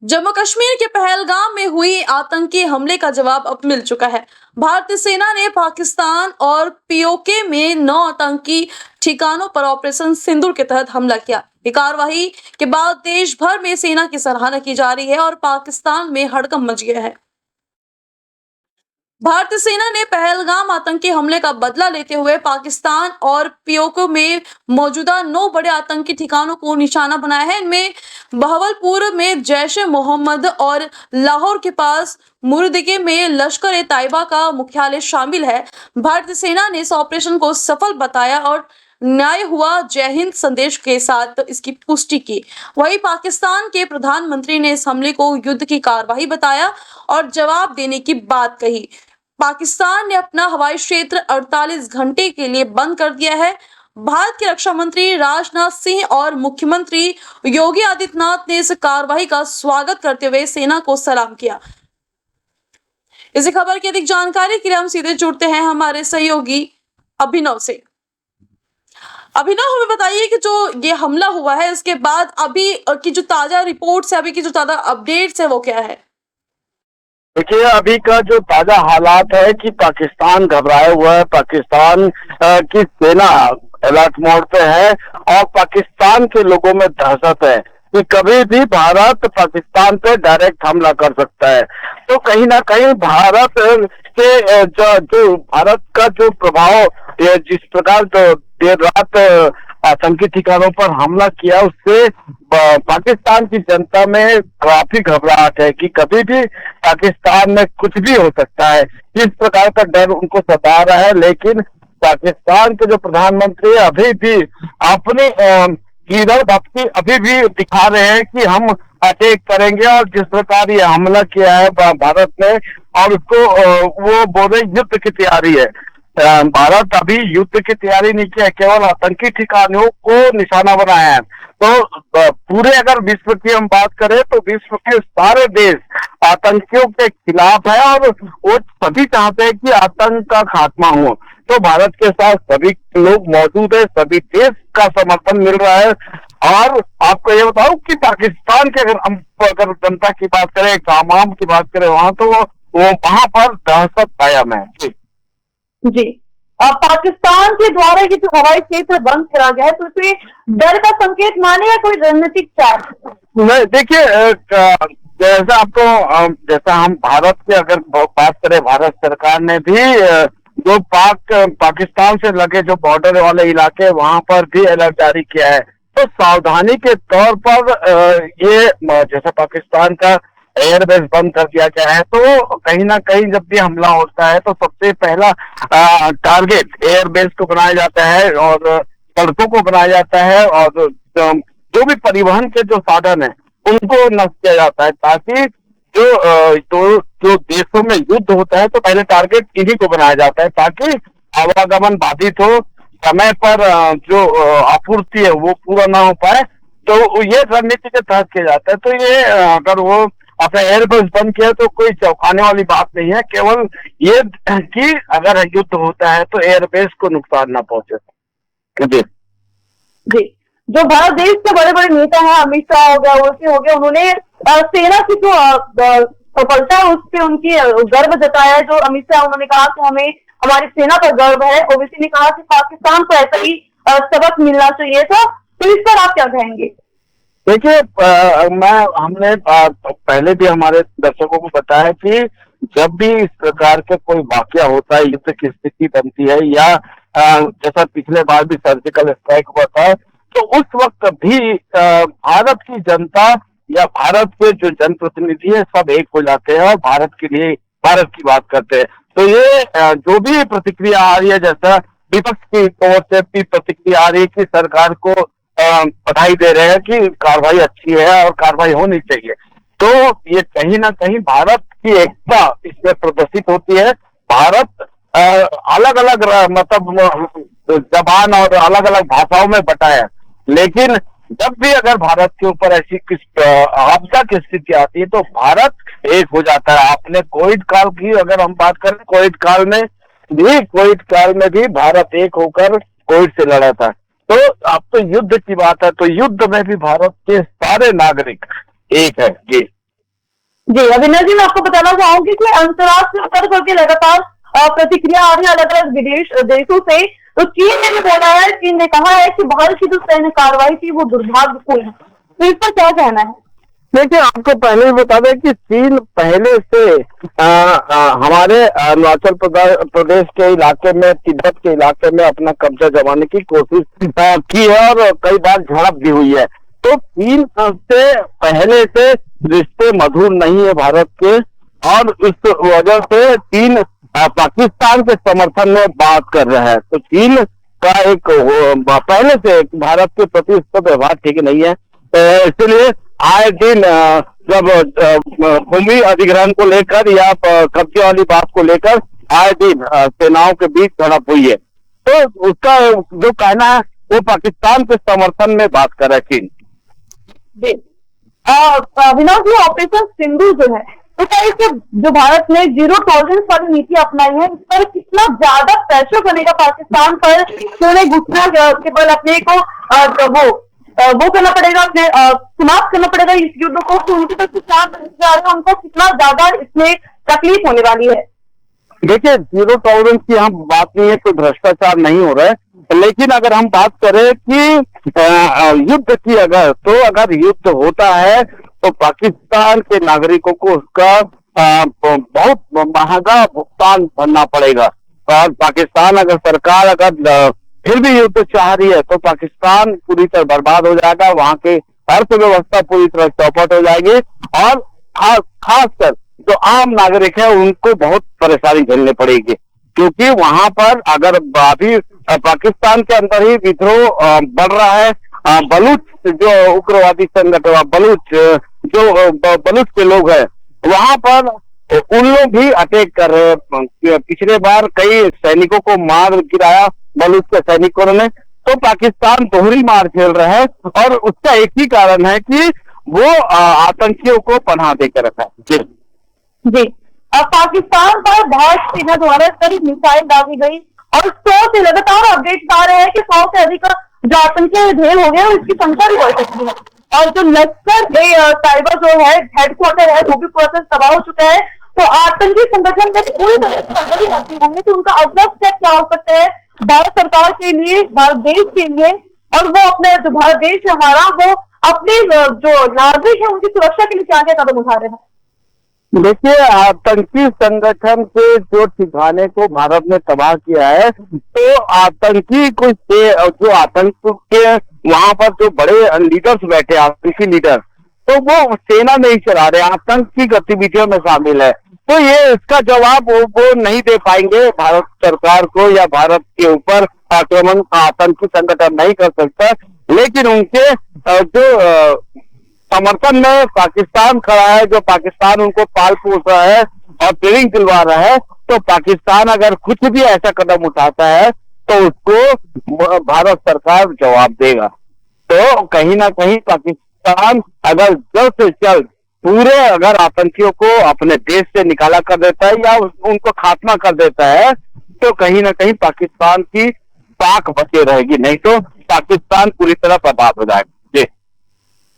जम्मू कश्मीर के पहलगाम में हुई आतंकी हमले का जवाब अब मिल चुका है। भारतीय सेना ने पाकिस्तान और पीओके में 9 आतंकी ठिकानों पर ऑपरेशन सिंदूर के तहत हमला किया। ये कार्रवाई के बाद देश भर में सेना की सराहना की जा रही है और पाकिस्तान में हड़कंप मच गया है। भारतीय सेना ने पहलगाम आतंकी हमले का बदला लेते हुए पाकिस्तान और पीओके में मौजूदा 9 बड़े आतंकी ठिकानों को निशाना बनाया है। इनमें बहावलपुर में जैश-ए-मोहम्मद और लाहौर के पास मुर्दिके में लश्कर-ए-तैयबा का मुख्यालय शामिल है। भारतीय सेना ने इस ऑपरेशन को सफल बताया और न्याय हुआ जय हिंद संदेश के साथ इसकी पुष्टि की। वहीं पाकिस्तान के प्रधानमंत्री ने इस हमले को युद्ध की कार्रवाई बताया और जवाब देने की बात कही। पाकिस्तान ने अपना हवाई क्षेत्र 48 घंटे के लिए बंद कर दिया है। भारत के रक्षा मंत्री राजनाथ सिंह और मुख्यमंत्री योगी आदित्यनाथ ने इस कार्रवाई का स्वागत करते हुए सेना को सलाम किया। इसी खबर की अधिक जानकारी के लिए हम सीधे जुड़ते हैं हमारे सहयोगी अभिनव से। अभिनव, हमें बताइए कि जो ये हमला हुआ है इसके बाद अभी की जो ताजा रिपोर्ट्स है, अभी की जो ताजा अपडेट्स है वो क्या है? देखिए, अभी का जो ताजा हालात है कि पाकिस्तान घबराया हुआ है। पाकिस्तान की सेना अलर्ट मोड पे है और पाकिस्तान के लोगों में दहशत है कि कभी भी भारत पाकिस्तान पे डायरेक्ट हमला कर सकता है। तो कहीं ना कहीं भारत के जो भारत का जो प्रभाव जिस प्रकार जो देर रात आतंकी ठिकानों पर हमला किया, उससे पाकिस्तान की जनता में काफी घबराहट है कि कभी भी पाकिस्तान में कुछ भी हो सकता है। इस प्रकार का डर उनको सता रहा है। लेकिन पाकिस्तान के जो प्रधानमंत्री अभी भी अपनी कीरत भक्ति अभी भी दिखा रहे हैं कि हम अटैक करेंगे, और जिस प्रकार ये हमला किया है भारत ने, और उसको वो बोल रहे युद्ध की तैयारी है। भारत अभी युद्ध की तैयारी नहीं किया, केवल आतंकी ठिकानों को निशाना बनाया है। तो पूरे अगर विश्व की हम बात करें तो विश्व के सारे देश आतंकियों के खिलाफ है और वो सभी चाहते हैं कि आतंक का खात्मा हो। तो भारत के साथ सभी लोग मौजूद है, सभी देश का समर्थन मिल रहा है। और आपको ये बताऊं कि पाकिस्तान के अगर जनता की बात करें, आवाम की बात करें, वहां तो वो वहां पर दहशत कायम है। जी, अब पाकिस्तान के द्वारा ये जो हवाई क्षेत्र बंद करा गया है, तो इसमें डर का संकेत माने या कोई रणनीतिक चाल? नहीं, देखिए, जैसा हम भारत की अगर बात करें, भारत सरकार ने भी जो पाकिस्तान से लगे जो बॉर्डर वाले इलाके, वहां पर भी अलर्ट जारी किया है। तो सावधानी के तौर पर ये जैसा पाकिस्तान का एयरबेस बंद कर दिया गया है, तो कहीं ना कहीं जब भी हमला होता है तो सबसे पहला टारगेट एयरबेस को बनाया जाता है और सड़कों को बनाया जाता है, और जो भी परिवहन के जो साधन है उनको नष्ट किया जाता है, ताकि जो देशों में युद्ध होता है तो पहले टारगेट इन्हीं को बनाया जाता है, ताकि आवागमन बाधित हो, समय पर जो आपूर्ति है वो पूरा ना हो पाए। तो ये रणनीति के तहत किया जाता है। तो ये अगर वो अपना एयरबेस बंद किया तो कोई चौंकाने वाली बात नहीं है, केवल ये कि अगर युद्ध होता है तो एयरबेस को नुकसान ना पहुंचे। जी, जो भारत देश के बड़े बड़े नेता हैं, अमित शाह हो गया, ओवैसी हो गया, उन्होंने सेना की जो सफलता है उस पर उनकी गर्व जताया है। जो अमित शाह, उन्होंने कहा कि हमें हमारी सेना पर गर्व है। ओवैसी ने कहा कि पाकिस्तान को ऐसा ही सबक मिलना चाहिए था। तो इस पर आप क्या कहेंगे? देखिए, हमने पहले भी हमारे दर्शकों को बताया कि जब भी इस प्रकार के कोई वाकया होता है, युद्ध की स्थिति बनती है, या जैसा पिछले बार भी सर्जिकल स्ट्राइक हुआ था, तो उस वक्त भी भारत की जनता या भारत के जो जनप्रतिनिधि है सब एक हो जाते हैं और भारत के लिए, भारत की बात करते हैं। तो ये जो भी प्रतिक्रिया आ रही है, जैसा विपक्ष की ओर से भी प्रतिक्रिया आ रही है कि सरकार को बधाई दे रहे हैं कि कार्रवाई अच्छी है और कार्रवाई होनी चाहिए, तो ये कहीं ना कहीं भारत की एकता इसमें प्रदर्शित होती है। भारत अलग अलग मतलब जबान और अलग अलग भाषाओं में बटा है, लेकिन जब भी अगर भारत के ऊपर ऐसी किस आपदा की स्थिति आती है तो भारत एक हो जाता है। आपने कोविड काल की अगर हम बात करें, कोविड काल में भी भारत एक होकर कोविड से लड़ा था। तो अब तो युद्ध की बात है, तो युद्ध में भी भारत के सारे नागरिक एक है। जी। जी अविनाश जी, मैं आपको बताना चाहूंगी कि अंतर्राष्ट्रीय स्तर पर भी लगातार प्रतिक्रिया आ रही है अलग अलग विदेश देशों से। तो चीन ने भी बोला है, चीन ने कहा है कि भारत की जो सैन्य कार्रवाई थी वो दुर्भाग्यपूर्ण है। तो इस पर क्या कहना है? देखिए, आपको पहले ही बता दें कि चीन पहले से हमारे अरुणाचल प्रदेश के इलाके में, तिब्बत के इलाके में अपना कब्जा जमाने की कोशिश की है और कई बार झड़प भी हुई है। तो चीन से पहले से रिश्ते मधुर नहीं है भारत के, और इस वजह से चीन पाकिस्तान के समर्थन में बात कर रहा है। तो चीन का एक पहले से भारत के प्रति इसका व्यवहार ठीक नहीं है। इसलिए आए दिन जब भूमि अधिग्रहण को लेकर या कब्जे वाली बात को लेकर आए दिन सेनाओं के बीच झड़प हुई है। तो उसका जो कहना है वो पाकिस्तान के समर्थन में बात कर रहा है चीन। अविनाश जी, ऑपरेशन सिंधु जो है, तो क्या इससे जो भारत ने जीरो टॉलरेंस वाली नीति अपनाई है, इस पर कितना ज्यादा प्रेशर बनेगा पाकिस्तान पर? उन्हें घुसना केवल अपने को वो करना पड़ेगा, अपने समाप्त करना पड़ेगा इस युद्ध को, तो उनकी तरफ से क्या जा रहा है, उनको कितना ज्यादा इसमें तकलीफ होने वाली है? देखिए, जीरो टॉलरेंस की हम बात नहीं है, कोई भ्रष्टाचार नहीं हो रहा है, लेकिन अगर हम बात करें कि युद्ध की, अगर युद्ध होता है तो पाकिस्तान के नागरिकों को उसका बहुत महंगा भुगतान भरना पड़ेगा। और पाकिस्तान अगर सरकार फिर भी युद्ध चाह रही है तो पाकिस्तान पूरी तरह बर्बाद हो जाएगा, वहां की अर्थव्यवस्था पूरी तरह चौपट हो जाएगी, और खासकर जो आम नागरिक है उनको बहुत परेशानी झेलनी पड़ेगी। क्योंकि वहां पर अगर अभी पाकिस्तान के अंदर ही विद्रोह बढ़ रहा है, बलूच जो उग्रवादी संगठन, बलूच के लोग हैं वहां पर, उन लोग भी अटैक कर रहे हैं। पिछले बार कई सैनिकों को मार गिराया बलूच के सैनिकों ने। तो पाकिस्तान दोहरी मार झेल रहा है, और उसका एक ही कारण है कि वो आतंकियों को पनाह देकर रखा है। जी अब पाकिस्तान पर भारत सेना द्वारा करीब मिसाइल दागी गई, और 100 से लगातार अपडेट आ रहे हैं कि 100 से अधिक जो आतंकी ढेर हो गए और इसकी संख्या भी बढ़ सकती है। और जो लश्कर साइबर जो है हेडक्वार्टर है वो भी पूरा तरह तबाह हो चुका है। तो आतंकी संगठन में पूरी तरह होंगे तो उनका अगला स्टेप क्या हो सकता है भारत सरकार के लिए, भारत देश के लिए, और वो अपने जो भारत देश है हमारा, वो अपने जो नागरिक है उनकी सुरक्षा के लिए क्या क्या कदम उठा रहे हैं? देखिए, आतंकी संगठन के जो ठिकाने को भारत ने तबाह किया है, तो आतंकी कुछ जो आतंक के वहां पर जो बड़े लीडर्स बैठे, आतंकी लीडर, तो वो सेना नहीं चला रहे, आतंक की गतिविधियों में शामिल है। तो ये इसका जवाब वो नहीं दे पाएंगे भारत सरकार को, या भारत के ऊपर आक्रमण आतंकी संगठन नहीं कर सकता। लेकिन उनके जो समर्थन में पाकिस्तान खड़ा है, जो पाकिस्तान उनको पाल पोस रहा है और ट्रेनिंग दिलवा रहा है, तो पाकिस्तान अगर कुछ भी ऐसा कदम उठाता है तो उसको भारत सरकार जवाब देगा। तो कहीं ना कहीं पाकिस्तान अगर जल्द से जल्द पूरे अगर आतंकियों को अपने देश से निकाला कर देता है या उनको खात्मा कर देता है, तो कहीं ना कहीं पाकिस्तान की ताक बचे रहेगी, नहीं तो पाकिस्तान पूरी तरह बर्बाद हो जाएगा।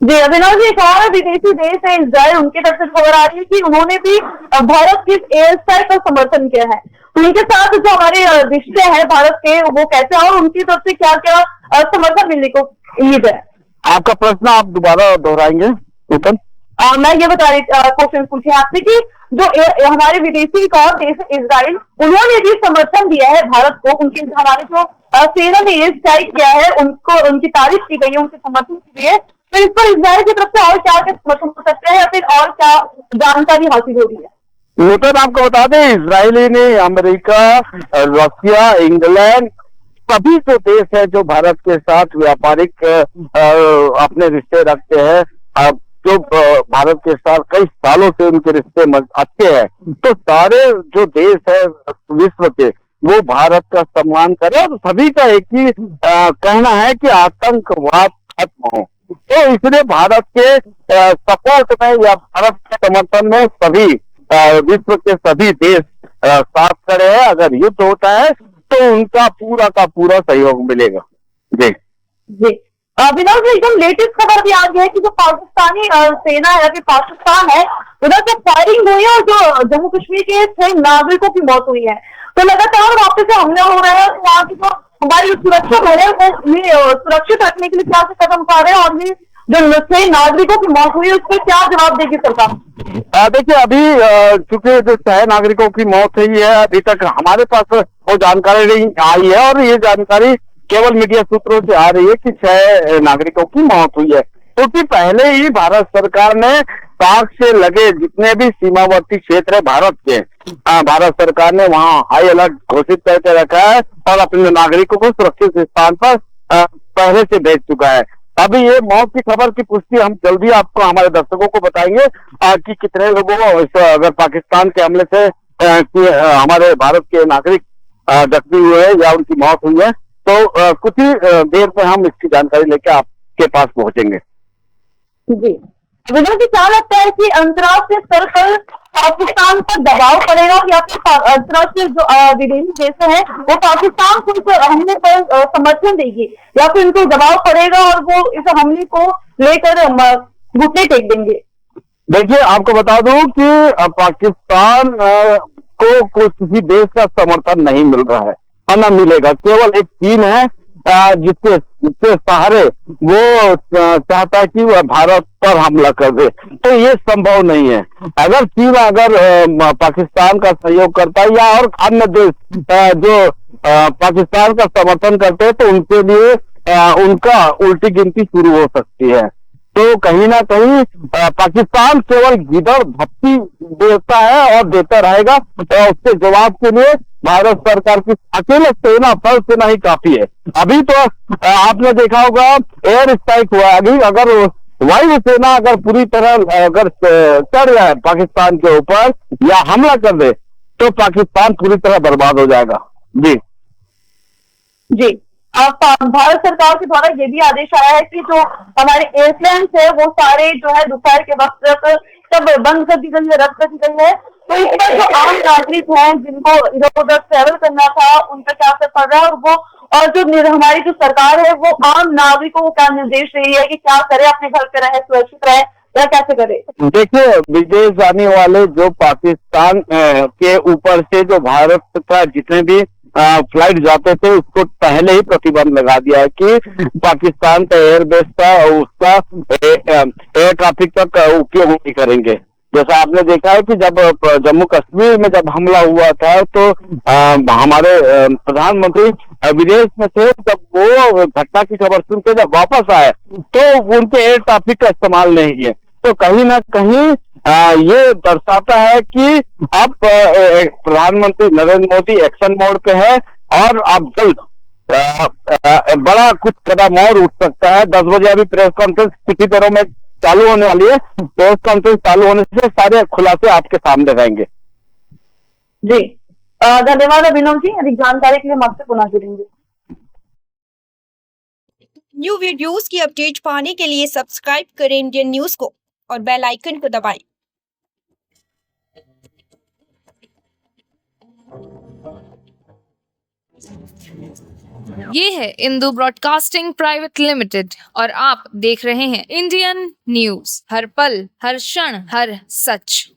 जी अविनाश जी, एक और विदेशी देश है इजराइल, उनके तरफ से खबर आ रही है कि उन्होंने भी भारत की एयर स्ट्राइक का समर्थन किया है। उनके साथ जो हमारे रिश्ते हैं भारत के, वो कैसे और उनकी तरफ से क्या क्या समर्थन मिलने को उम्मीद है? आपका प्रश्न आप दोबारा दोहराएंगे? मैं ये बता रही क्वेश्चन पूछे आपसे कि जो हमारे विदेशी एक और देश है इजराइल, उन्होंने भी समर्थन दिया है भारत को, उनके हमारे जो सेना ने एयर स्ट्राइक किया है उनको, उनकी तारीफ की गई है, उनके समर्थन की गई है। तो इस पर इजराइल की तरफ से और क्या क्या समर्थन हो सकते हैं, या फिर और क्या जानकारी हासिल हो रही है? नूतन, आपको बता दें, इजराइल ने अमेरिका, रशिया, इंग्लैंड, सभी जो देश है जो भारत के साथ व्यापारिक अपने रिश्ते रखते हैं, जो भारत के साथ कई सालों से उनके रिश्ते अच्छे हैं, तो सारे जो देश है विश्व के वो भारत का सम्मान करें, और सभी का एक ही कहना है कि आतंकवाद खत्म हो। तो इसलिए भारत के सपोर्ट में या भारत के समर्थन में सभी विश्व के सभी देश साथ खड़े हैं। अगर युद्ध होता है तो उनका पूरा का पूरा सहयोग मिलेगा। जी जी विनोद जी, एकदम लेटेस्ट खबर भी आ गई है कि जो पाकिस्तानी सेना है, अभी पाकिस्तान है, उधर से फायरिंग हुई है और जो जम्मू कश्मीर के 6 नागरिकों की मौत हुई है। तो लगातार वापस से हमले हो रहे हैं। वहाँ की जो हमारी सुरक्षा बल है वो ये सुरक्षित रखने के लिए क्या से कदम उठा रहे हैं, और ये जो 6 नागरिकों की मौत हुई है उस पर क्या जवाब देगी सरकार? देखिए, अभी चूंकि जो 6 नागरिकों की मौत हुई है, अभी तक हमारे पास वो जानकारी नहीं आई है, और ये जानकारी केवल मीडिया सूत्रों से आ रही है कि 6 नागरिकों की मौत हुई है, क्योंकि पहले ही भारत सरकार ने पाक से लगे जितने भी सीमावर्ती क्षेत्र है भारत के, भारत सरकार ने वहां हाई अलर्ट घोषित करके रखा है और अपने नागरिकों को सुरक्षित स्थान पर पहले से भेज चुका है। अभी ये मौत की खबर की पुष्टि हम जल्दी आपको, हमारे दर्शकों को बताएंगे कि कितने लोगों को अगर पाकिस्तान के हमले से हमारे भारत के नागरिक जख्मी हुए हैं या उनकी मौत हुई है, तो कुछ ही देर में हम इसकी जानकारी लेके आपके पास पहुंचेंगे। जी विनोद जी, क्या लगता है कि अंतर्राष्ट्रीय स्तर पर पाकिस्तान पर दबाव पड़ेगा या फिर अंतर्राष्ट्रीय जो विदेशी देश है वो पाकिस्तान को इस हमले पर समर्थन देगी, या फिर उनको दबाव पड़ेगा और वो इस हमले को लेकर घुटने टेक देंगे? देखिए, आपको बता दूं कि पाकिस्तान को किसी देश का समर्थन नहीं मिल रहा है और न मिलेगा। केवल एक चीन है जिसके सहारे वो चाहता है कि वह भारत पर हमला कर दे, तो ये संभव नहीं है। अगर चीन पाकिस्तान का सहयोग करता है या और अन्य देश जो पाकिस्तान का समर्थन करते हैं, तो उनके लिए उनका उल्टी गिनती शुरू हो सकती है। तो कहीं ना कहीं पाकिस्तान केवल गिदड़ भक्ति देता है और देता रहेगा, तो उसके जवाब के लिए भारत सरकार की अकेले सेना, थल सेना ही काफी है। अभी तो आपने देखा होगा एयर स्ट्राइक हुआ, अभी अगर वायु सेना अगर पूरी तरह अगर चढ़ जाए पाकिस्तान के ऊपर या हमला कर दे, तो पाकिस्तान पूरी तरह बर्बाद हो जाएगा। जी जी, भारत सरकार के द्वारा ये भी आदेश आया है कि जो हमारे एयरप्लेन है वो सारे जो है दोपहर के वक्त तक सब बंद कर दी गई है, रद्द कर दी गई है। तो इस पर जो आम नागरिक हैं जिनको इधर उधर ट्रेवल करना था, उन पर क्या असर पड़ रहा है, और वो और जो हमारी जो सरकार है वो आम नागरिकों को क्या निर्देश दे रही है कि क्या करे, अपने घर पे रहे, सुरक्षित रहे या कैसे करे? देखिए, विदेश जाने वाले जो पाकिस्तान के ऊपर से जो भारत का जितने भी फ्लाइट जाते थे, उसको पहले ही प्रतिबंध लगा दिया है कि पाकिस्तान का एयरबेस का उसका एयर ट्रैफिक का उपयोग नहीं करेंगे। जैसा आपने देखा है कि जब जम्मू कश्मीर में जब हमला हुआ था, तो हमारे प्रधानमंत्री विदेश में थे, जब वो घटना की खबर सुन के जब वापस आए, तो उनके एयर ट्रैफिक का इस्तेमाल नहीं किए। तो कहीं ना कहीं ये दर्शाता है कि अब प्रधानमंत्री नरेंद्र मोदी एक्शन मोड पे है और अब जल्द बड़ा कुछ कदम और उठ सकता है। 10 बजे अभी प्रेस कॉन्फ्रेंस कुछ ही देरों में चालू होने वाली है। प्रेस कॉन्फ्रेंस चालू होने से सारे खुलासे आपके सामने रहेंगे। जी धन्यवाद अभिनव जी, अधिक जानकारी के लिए हम आपसे पुनः जुड़ेंगे। न्यू वीडियोस की अपडेट पाने के लिए सब्सक्राइब करें इंडियन न्यूज को और बेल आइकन को दबाएं। ये है इंदू ब्रॉडकास्टिंग प्राइवेट लिमिटेड और आप देख रहे हैं इंडियन न्यूज, हर पल, हर क्षण, हर सच।